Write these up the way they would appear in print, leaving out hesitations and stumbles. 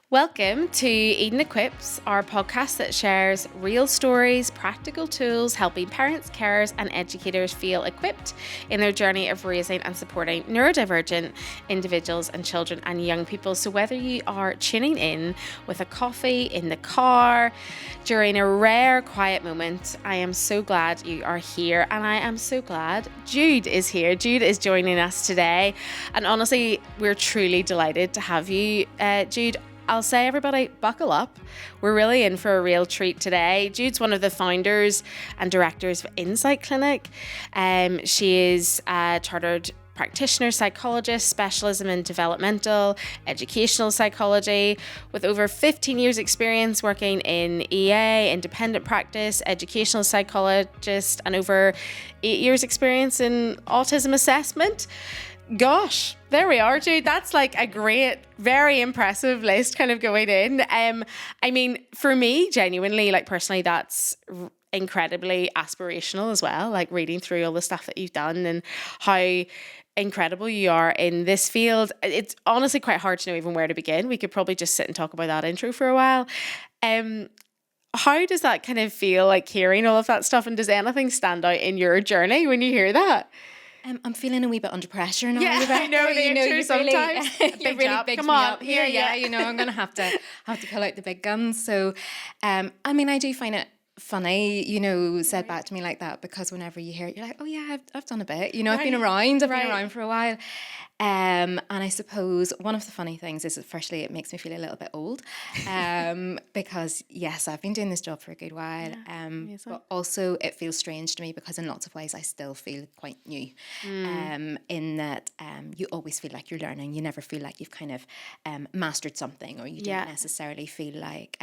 Welcome to Eden Equips, our podcast that shares real stories, practical tools, helping parents, carers and educators feel equipped in their journey of raising and supporting neurodivergent individuals and children and young people. So whether you are tuning in with a coffee, in the car, during a rare quiet moment, I am so glad you are here, and I am so glad Jude is here. Jude is joining us today, and honestly, we're truly delighted to have you, Jude. I'll say, everybody, buckle up. We're really in for a real treat today. Jude's one of the founders and directors of Insight Clinic. She is a chartered practitioner, psychologist, specialism in developmental, educational psychology, with over 15 years experience working in EA, independent practice, educational psychologist, and over 8 years experience in autism assessment. Gosh, there we are, Jude. That's like a great, very impressive list kind of going in. I mean, for me, genuinely, like personally, that's incredibly aspirational as well. Like reading through all the stuff that you've done and how incredible you are in this field. It's honestly quite hard to know even where to begin. We could probably just sit and talk about that intro for a while. How does that kind of feel, like hearing all of that stuff? And does anything stand out in your journey when you hear that? I'm feeling a wee bit under pressure now. Yeah, Rebecca. I know the intro sometimes. You really bigged Come me on, up here. Yeah, I'm going to have to pull out the big guns. So, I mean, I do find it funny, said back to me like that, because whenever you hear it, you're like, oh yeah, I've done a bit. I've been around. I've been around for a while. And I suppose one of the funny things is that firstly, it makes me feel a little bit old, because yes, I've been doing this job for a good while, but also it feels strange to me because in lots of ways I still feel quite new, in that you always feel like you're learning. You never feel like you've kind of mastered something, or you don't necessarily feel like,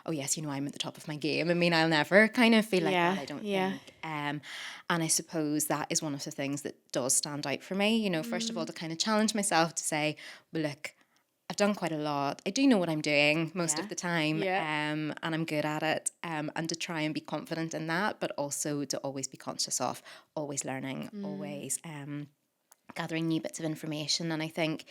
oh yes, I'm at the top of my game. I mean, I'll never kind of feel like that, I don't think. And I suppose that is one of the things that does stand out for me, first of all, to kind of challenge myself to say, well, look, I've done quite a lot. I do know what I'm doing most of the time, and I'm good at it, and to try and be confident in that, but also to always be conscious of always learning, always gathering new bits of information. And I think,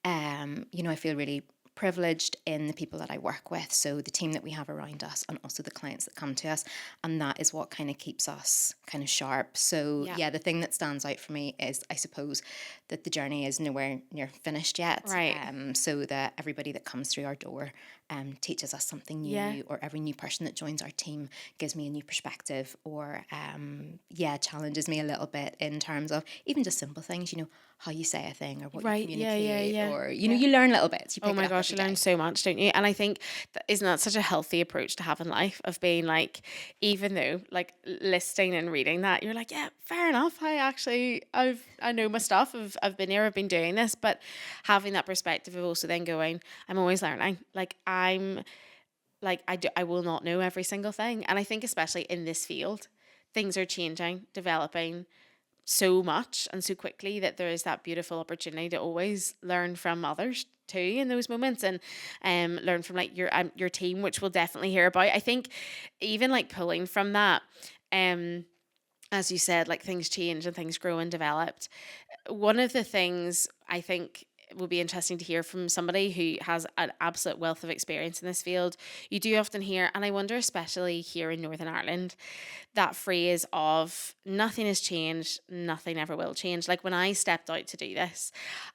I feel really privileged in the people that I work with, so the team that we have around us and also the clients that come to us, and that is what kind of keeps us kind of sharp. So the thing that stands out for me is, I suppose, that the journey is nowhere near finished yet, so that everybody that comes through our door teaches us something new, or every new person that joins our team gives me a new perspective, or challenges me a little bit in terms of even just simple things, how you say a thing, or what you communicate, or you learn little bits. Oh my gosh, you learn so much, don't you? And I think isn't that such a healthy approach to have in life, of being like, even though like listening and reading that, you're like, yeah, fair enough, I know my stuff, I've been here, I've been doing this, but having that perspective of also then going, I'm always learning, I will not know every single thing. And I think especially in this field, things are changing, developing so much and so quickly, that there is that beautiful opportunity to always learn from others too in those moments, and learn from like your team, which we'll definitely hear about. I think even like pulling from that, as you said, like things change and things grow and developed. One of the things I think will be interesting to hear from somebody who has an absolute wealth of experience in this field, you do often hear, and I wonder especially here in Northern Ireland, that phrase of nothing has changed, nothing ever will change. Like when I stepped out to do this,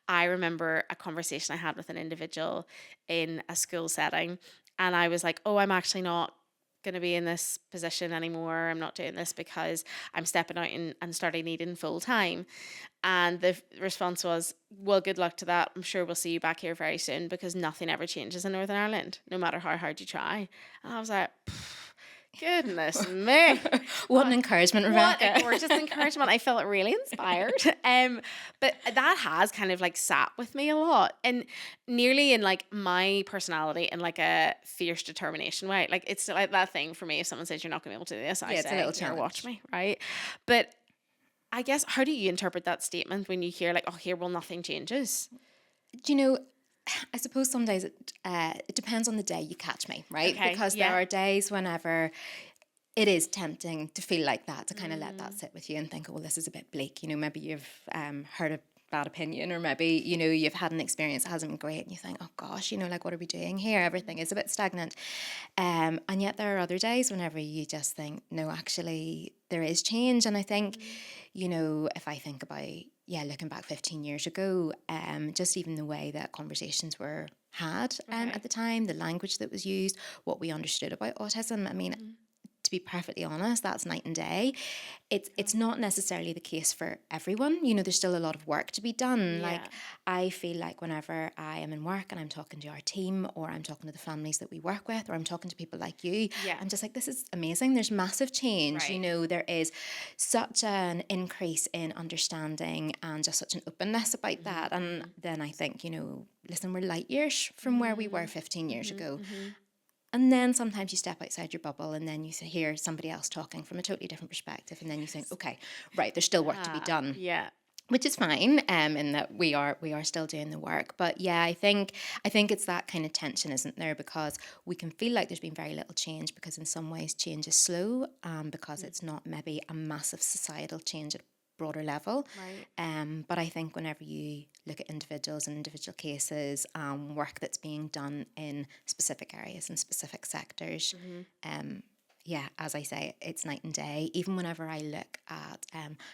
I remember a conversation I had with an individual in a school setting, and I was like, oh, I'm actually not going to be in this position anymore. I'm not doing this because I'm stepping out and starting needing full time. And the response was, well, good luck to that. I'm sure we'll see you back here very soon, because nothing ever changes in Northern Ireland, no matter how hard you try. And I was like, goodness me. What an encouragement, Rebecca. What a gorgeous encouragement. I felt really inspired. But that has kind of like sat with me a lot, and nearly in like my personality in like a fierce determination way. Like it's like that thing for me, if someone says you're not going to be able to do this, I say, it's a little challenge. Watch me, right? But I guess, how do you interpret that statement when you hear like, oh, here, well, nothing changes? I suppose some days it depends on the day you catch me, right? Okay, because there are days whenever it is tempting to feel like that, to kind of let that sit with you and think, oh, well, this is a bit bleak. Maybe you've heard bad opinion, or maybe, you know, you've had an experience that hasn't been great and you think, oh gosh, you know, like, what are we doing here? Everything is a bit stagnant. And yet there are other days whenever you just think, no, actually there is change. And I think, you know, if I think about, looking back 15 years ago, just even the way that conversations were had at the time, the language that was used, what we understood about autism. I mean, to be perfectly honest, that's night and day. It's not necessarily the case for everyone. You know, there's still a lot of work to be done. Yeah. Like, I feel like whenever I am in work and I'm talking to our team, or I'm talking to the families that we work with, or I'm talking to people like you, I'm just like, this is amazing. There's massive change. Right. You know, there is such an increase in understanding and just such an openness about that. And then I think, you know, listen, we're light years from where we were 15 years ago. And then sometimes you step outside your bubble and then you hear somebody else talking from a totally different perspective. And then you think, okay, right, there's still work to be done. Yeah. Which is fine, in that we are still doing the work. But yeah, I think it's that kind of tension, isn't there? Because we can feel like there's been very little change, because in some ways change is slow, because it's not maybe a massive societal change at a broader level. Right. But I think whenever you look at individuals and individual cases, work that's being done in specific areas and specific sectors, as I say, it's night and day. Even whenever I look at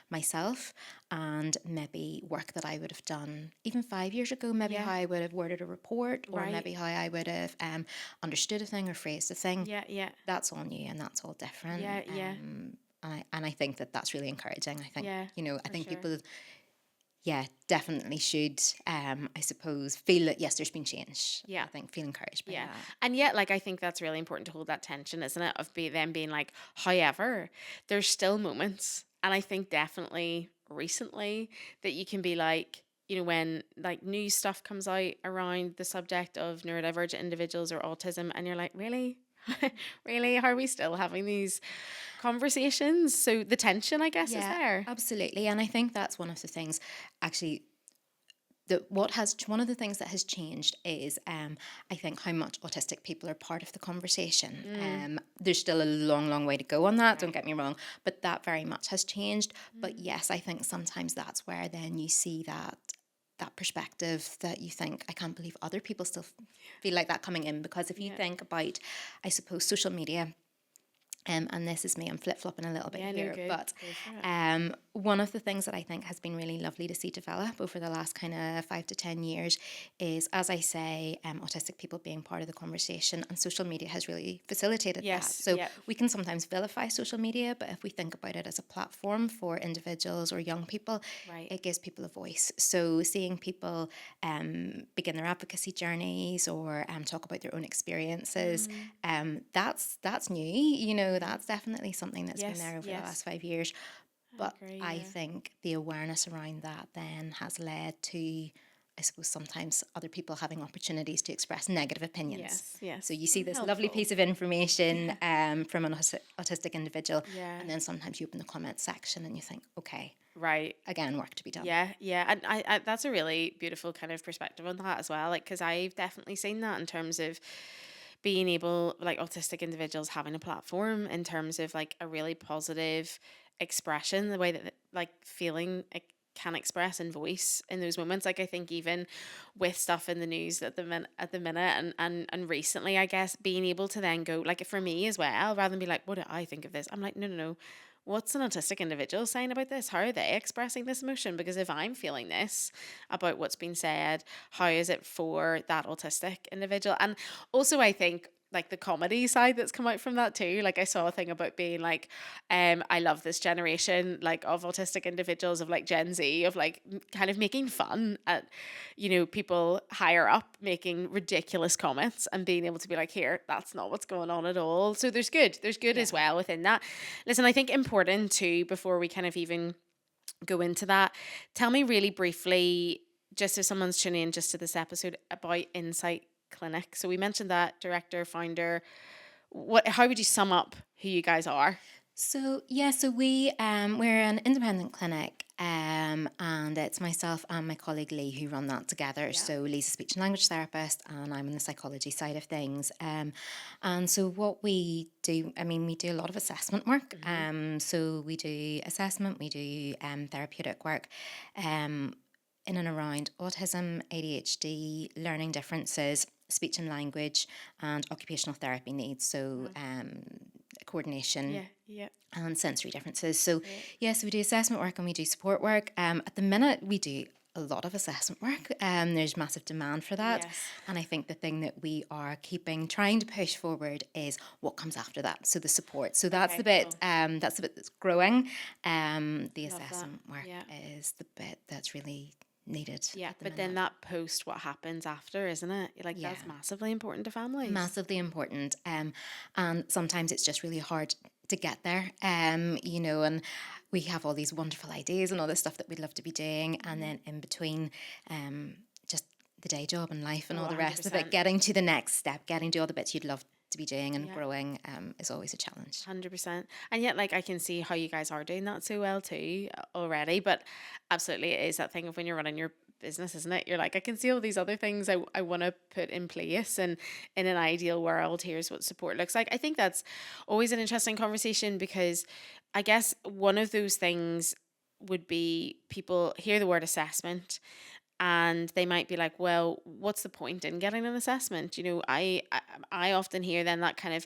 myself and maybe work that I would have done even 5 years ago, maybe how I would have worded a report, or maybe how I would have understood a thing or phrased a thing. That's all new and that's all different. And I think that that's really encouraging. I think, you know, I think people, definitely should, I suppose, feel that, yes, there's been change. I think feel encouraged by that. And yet, like, I think that's really important to hold that tension, isn't it? Of them being like, however, there's still moments. And I think definitely recently that you can be like, you know, when like new stuff comes out around the subject of neurodivergent individuals or autism, and you're like, really? Really? Are we still having these conversations? So the tension, I guess, is there. Absolutely. And I think that's one of the things, actually, one of the things that has changed is, I think, how much autistic people are part of the conversation. There's still a long way to go on that, don't get me wrong, but that very much has changed. But yes, I think sometimes that's where then you see that perspective that you think, I can't believe other people still feel like that coming in. Because if you think about, I suppose, social media, and this is me, I'm flip-flopping a little bit here, but one of the things that I think has been really lovely to see develop over the last kind of 5 to 10 years is, as I say, autistic people being part of the conversation, and social media has really facilitated that. So we can sometimes vilify social media, but if we think about it as a platform for individuals or young people, it gives people a voice. So seeing people begin their advocacy journeys, or talk about their own experiences, that's new, you know. That's definitely something that's been there over the last 5 years. But I think the awareness around that then has led to, I suppose, sometimes other people having opportunities to express negative opinions. So you see this lovely piece of information from an autistic individual, and then sometimes you open the comment section and you think, okay, again, work to be done. And I that's a really beautiful kind of perspective on that as well. Like, because I've definitely seen that in terms of being able, like, autistic individuals having a platform in terms of like a really positive expression, the way that like feeling it can express and voice in those moments. Like, I think even with stuff in the news at the minute and recently, I guess, being able to then go, like, for me as well, rather than be like, what do I think of this? I'm like, no. What's an autistic individual saying about this? How are they expressing this emotion? Because if I'm feeling this about what's been said, how is it for that autistic individual? And also, I think, like, the comedy side that's come out from that too. Like, I saw a thing about being like, I love this generation, like, of autistic individuals, of like Gen Z, of like kind of making fun at, you know, people higher up making ridiculous comments and being able to be like, here, that's not what's going on at all. So there's good as well within that. Listen, I think important too, before we kind of even go into that, tell me really briefly, just if someone's tuning in just to this episode, about Insight Clinic. So we mentioned that, director, founder. How would you sum up who you guys are? So we're an independent clinic, and it's myself and my colleague Lee who run that together. So Lee's a speech and language therapist, and I'm on the psychology side of things. And so what we do, I mean, we do a lot of assessment work. So we do assessment, we do therapeutic work. in and around autism, ADHD, learning differences, speech and language, and occupational therapy needs. So coordination and sensory differences. So yes, we do assessment work and we do support work. At the minute, we do a lot of assessment work. There's massive demand for that. Yes. And I think the thing that we are trying to push forward is what comes after that. So the support. So that's the bit, that's growing. The assessment work is the bit that's really needed. Yeah, but then that post, what happens after, isn't it? Like that's massively important to families. Massively important. And sometimes it's just really hard to get there, you know, and we have all these wonderful ideas and all this stuff that we'd love to be doing. And then in between, just the day job and life and all the rest of it, getting to the next step, getting to all the bits you'd love to be doing and growing is always a challenge. 100%. And yet, like, I can see how you guys are doing that so well too already. But absolutely, it is that thing of when you're running your business, isn't it? You're like, I can see all these other things I want to put in place, and in an ideal world, here's what support looks like. I think that's always an interesting conversation, because I guess one of those things would be people hear the word assessment and they might be like, well, what's the point in getting an assessment? You know, I often hear then that kind of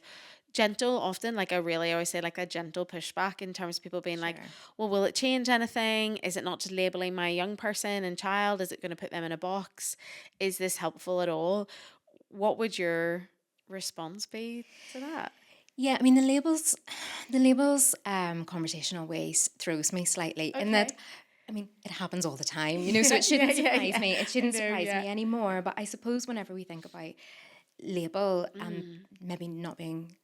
gentle, often like I always say like a gentle pushback in terms of people being like, well, will it change anything? Is it not just labeling my young person and child? Is it going to put them in a box? Is this helpful at all? What would your response be to that? Yeah, I mean the labels conversation always throws me slightly in that, I mean, it happens all the time, you know, so it shouldn't surprise me. It shouldn't surprise me anymore. But I suppose whenever we think about label and maybe not being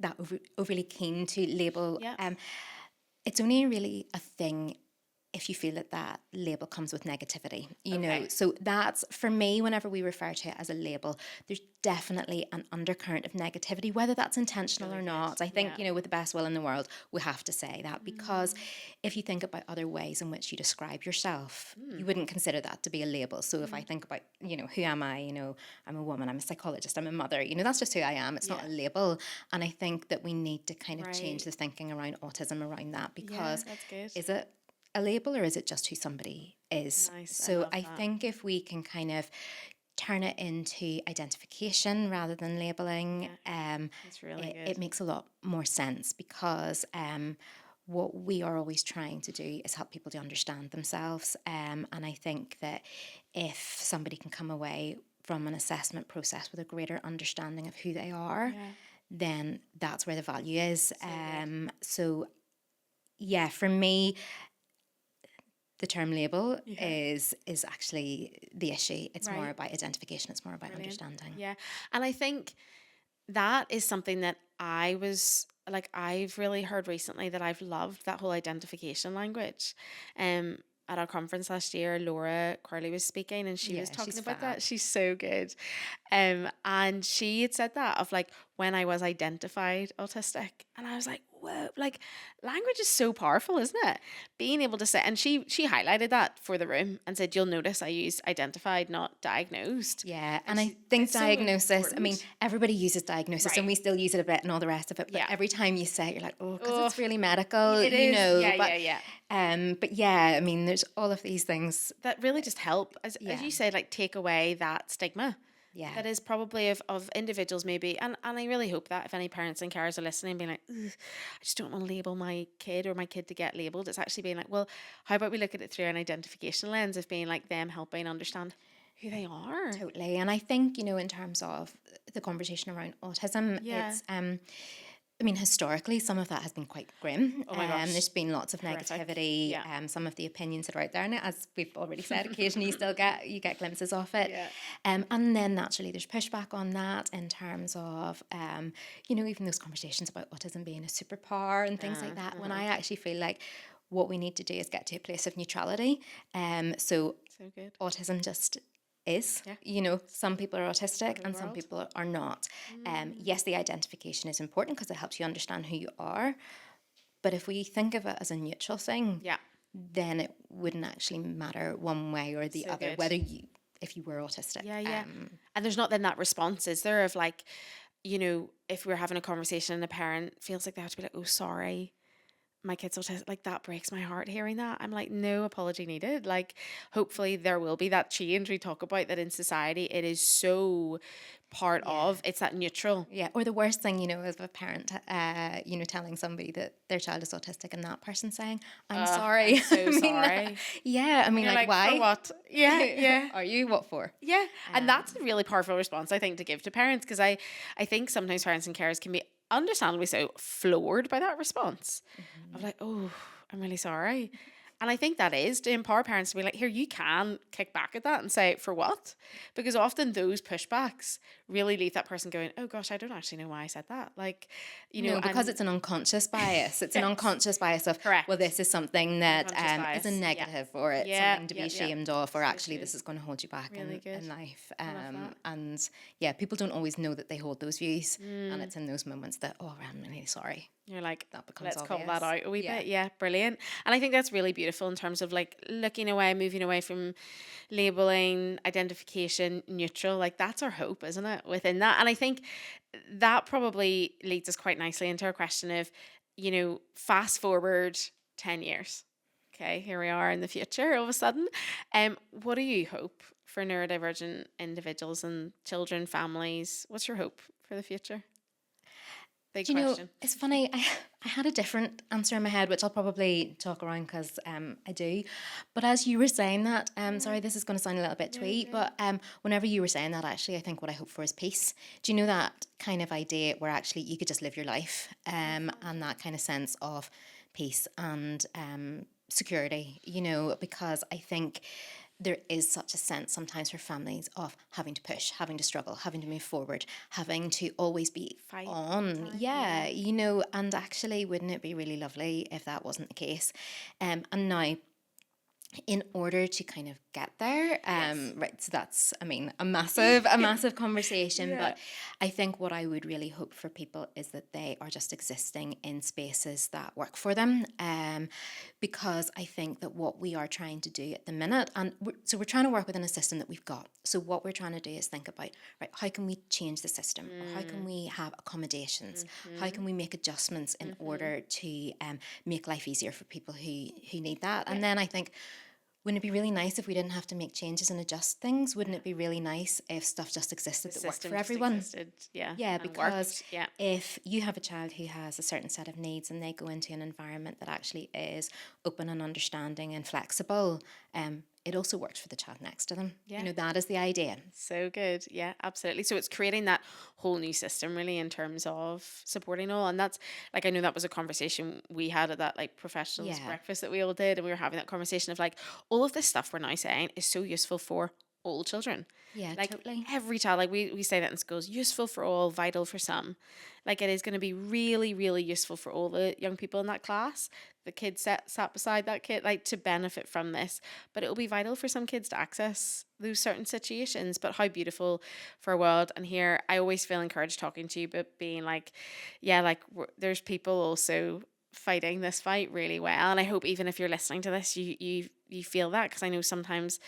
that overly keen to label, it's only really a thing if you feel that label comes with negativity, you know. So that's, for me, whenever we refer to it as a label, there's definitely an undercurrent of negativity, whether that's intentional or not. I think, you know, with the best will in the world, we have to say that, because if you think about other ways in which you describe yourself, you wouldn't consider that to be a label. So if I think about, you know, who am I? You know, I'm a woman, I'm a psychologist, I'm a mother, you know, that's just who I am. It's not a label. And I think that we need to kind of change the thinking around autism around that, because is it a label or is it just who somebody is? So I think if we can kind of turn it into identification rather than labeling, it makes a lot more sense, because what we are always trying to do is help people to understand themselves. And I think that if somebody can come away from an assessment process with a greater understanding of who they are, then that's where the value is. So yeah, for me, the term label is actually the issue. It's more about identification. It's more about understanding. Yeah. And I think that is something that I've really heard recently, that I've loved that whole identification language. At our conference last year, Laura Corley was speaking, and she was talking about that. She's so good. And she had said that of like, when I was identified autistic, and I was like, whoa, like language is so powerful, isn't it? Being able to say, and she highlighted that for the room and said, you'll notice I used identified, not diagnosed. Yeah, and I think diagnosis, I mean, everybody uses diagnosis and we still use it a bit and all the rest of it, but every time you say it, you're like, oh, because it's really medical, it you is. know. But yeah, I mean, there's all of these things that really just help, as you say, like take away that stigma. Yeah. That is probably of individuals maybe, and I really hope that if any parents and carers are listening, being like, I just don't want to label my kid or my kid to get labelled, it's actually being like, well, how about we look at it through an identification lens of being like them helping understand who they are. Totally. And I think, you know, in terms of the conversation around autism, it's I mean, historically, some of that has been quite grim. Oh my gosh. There's been lots of negativity. Some of the opinions that are out there, and as we've already said, occasionally you get glimpses of it. And then naturally, there's pushback on that in terms of, you know, even those conversations about autism being a superpower and things like that. When I actually feel like what we need to do is get to a place of neutrality. So good. Autism just is, you know, some people are autistic and some people are not. Yes, the identification is important because it helps you understand who you are, but if we think of it as a neutral thing, then it wouldn't actually matter one way or the other, whether if you were autistic. And there's not then that response, is there, of like, you know, if we're having a conversation and a parent feels like they have to be like, oh, sorry, my kid's autistic, like that breaks my heart hearing that. I'm like, no apology needed. Like, hopefully there will be that change we talk about, that in society it is so part of, it's that neutral. Yeah, or the worst thing, is a parent, telling somebody that their child is autistic and that person saying, I'm sorry. I'm so I mean, sorry. I mean, You're like, why? For what? Yeah, yeah. Are you? What for? Yeah, and that's a really powerful response, I think, to give to parents, because I think sometimes parents and carers can be understandably so floored by that response of like, oh, I'm really sorry. And I think that is to empower parents to be like, here, you can kick back at that and say, for what? Because often those pushbacks really leave that person going, oh gosh, I don't actually know why I said that. Like, No, because it's an unconscious bias. It's an unconscious bias of, well, this is something that is a negative, or it's something to be ashamed of, or actually this is going to hold you back in life. And people don't always know that they hold those views. And it's in those moments that, oh, I'm really sorry. You're like, that becomes let's obvious. call that out a wee bit. Yeah, brilliant. And I think that's really beautiful in terms of like looking away, moving away from labeling, identification, neutral. Like that's our hope, isn't it, within that? And I think that probably leads us quite nicely into our question of, fast forward 10 years. Okay, here we are in the future all of a sudden. What do you hope for neurodivergent individuals and children, families? What's your hope for the future? Big question. It's funny. I had a different answer in my head, which I'll probably talk around because I do. But as you were saying that, sorry, this is going to sound a little bit twee, but whenever you were saying that, actually, I think what I hope for is peace. Do you know that kind of idea where actually you could just live your life, and that kind of sense of peace and security, because I think there is such a sense sometimes for families of having to push, having to struggle, having to move forward, having to always be Fight on. And actually, wouldn't it be really lovely if that wasn't the case? And now, in order to kind of get there, right, so that's, a massive conversation, but I think what I would really hope for people is that they are just existing in spaces that work for them, because I think that what we are trying to do at the minute, we're trying to work within a system that we've got, so what we're trying to do is think about, right, how can we change the system, or how can we have accommodations, how can we make adjustments in order to make life easier for people who need that, and then I think, wouldn't it be really nice if we didn't have to make changes and adjust things? Wouldn't it be really nice if stuff just existed that worked for everyone? Because if you have a child who has a certain set of needs and they go into an environment that actually is open and understanding and flexible, it also works for the child next to them. That is the idea. So good. Yeah, absolutely. So it's creating that whole new system really in terms of supporting all. And that's like, I know that was a conversation we had at that like professionals breakfast that we all did. And we were having that conversation of like, all of this stuff we're now saying is so useful for all children. Yeah, like totally. Every child, like we say that in schools, useful for all, vital for some. Like it is going to be really, really useful for all the young people in that class. The kids sat beside that kid, like to benefit from this. But it will be vital for some kids to access those certain situations. But how beautiful for a world. And here, I always feel encouraged talking to you, but being like, there's people also fighting this fight really well, and I hope even if you're listening to this you feel that, because I know sometimes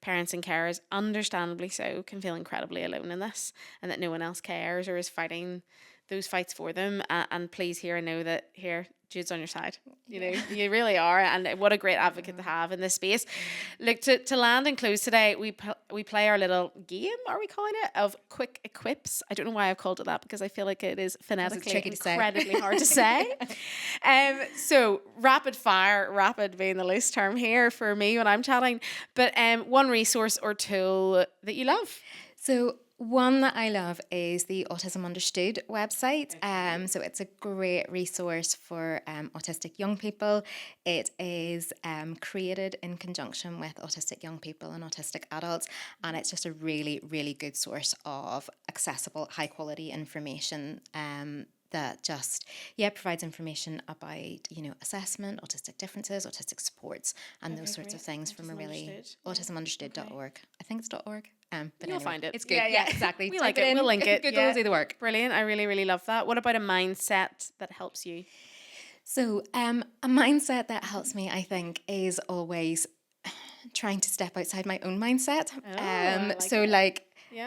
parents and carers, understandably so, can feel incredibly alone in this, and that no one else cares or is fighting those fights for them, and please hear and know that here Jude's on your side. You really are, and what a great advocate to have in this space. Look, to land and close today, we play our little game, are we calling it, of quick equips. I don't know why I've called it that, because I feel like it is phonetically incredibly hard to say. So rapid fire, rapid being the loose term here for me when I'm chatting, but one resource or tool that you love. So one that I love is the Autism Understood website. So it's a great resource for autistic young people. It is created in conjunction with autistic young people and autistic adults, and it's just a really, really good source of accessible, high quality information that just provides information about assessment, autistic differences, autistic supports, and those sorts of things from a really autismunderstood.org. I think it's .org. But you'll find it. It's good. Yeah, exactly. We like it. We'll link it. Good will do the work. Brilliant. I really, really love that. What about a mindset that helps you? So a mindset that helps me, I think, is always trying to step outside my own mindset.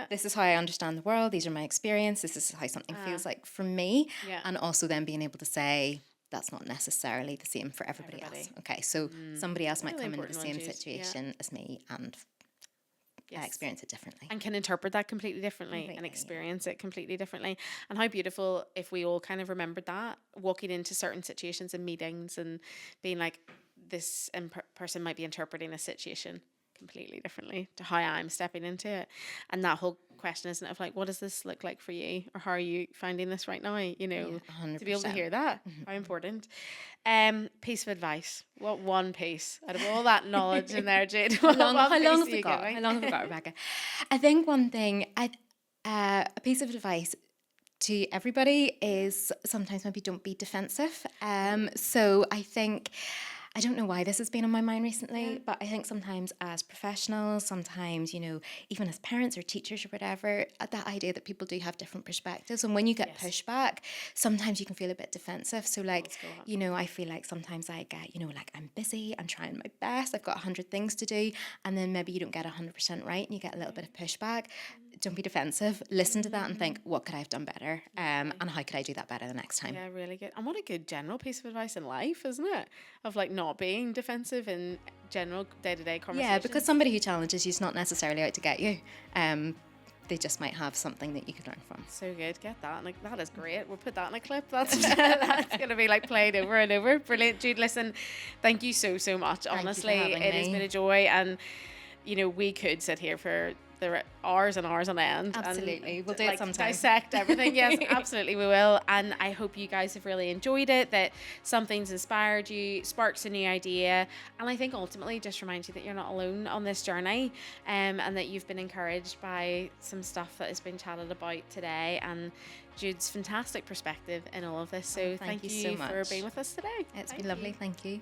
This is how I understand the world. These are my experience. This is how something feels like for me. And also then being able to say, that's not necessarily the same for everybody else. Okay, so somebody else might Really come into the important same one, Jude. situation as me and Yes. experience it differently. And can interpret that completely differently and experience it completely differently. And how beautiful if we all kind of remembered that, walking into certain situations and meetings and being like, this person might be interpreting a situation completely differently to how I'm stepping into it. And that whole question, isn't it, of like, what does this look like for you? Or how are you finding this right now? You know, to be able to hear that. How important. Piece of advice. What one piece out of all that knowledge in there, Jade? How long have we got? How long have we got, Rebecca? I think one thing, a piece of advice to everybody is sometimes maybe don't be defensive. So I think, I don't know why this has been on my mind recently, but I think sometimes as professionals, sometimes, you know, even as parents or teachers or whatever, that idea that people do have different perspectives. And when you get pushback, sometimes you can feel a bit defensive. So like, you know, I feel like sometimes I get, you know, like I'm busy, I'm trying my best, I've got 100 things to do. And then maybe you don't get 100% right and you get a little bit of pushback. Don't be defensive. Listen to that and think, what could I have done better? And how could I do that better the next time? Yeah, really good. And what a good general piece of advice in life, isn't it? Of like not being defensive in general day-to-day conversations. Yeah, because somebody who challenges you is not necessarily out to get you. They just might have something that you could learn from. So good. Get that. Like, that is great. We'll put that in a clip. That's that's going to be like played over and over. Brilliant. Jude, listen, thank you so much. Honestly, it has been a joy. And, you know, we could sit here for hours and hours on end. Absolutely. And, we'll do it sometime. Dissect everything. Yes, absolutely we will. And I hope you guys have really enjoyed it, that something's inspired you, sparks a new idea. And I think ultimately just reminds you that you're not alone on this journey, and that you've been encouraged by some stuff that has been chatted about today, and Jude's fantastic perspective in all of this. So thank you so much for being with us today. It's been lovely. Thank you.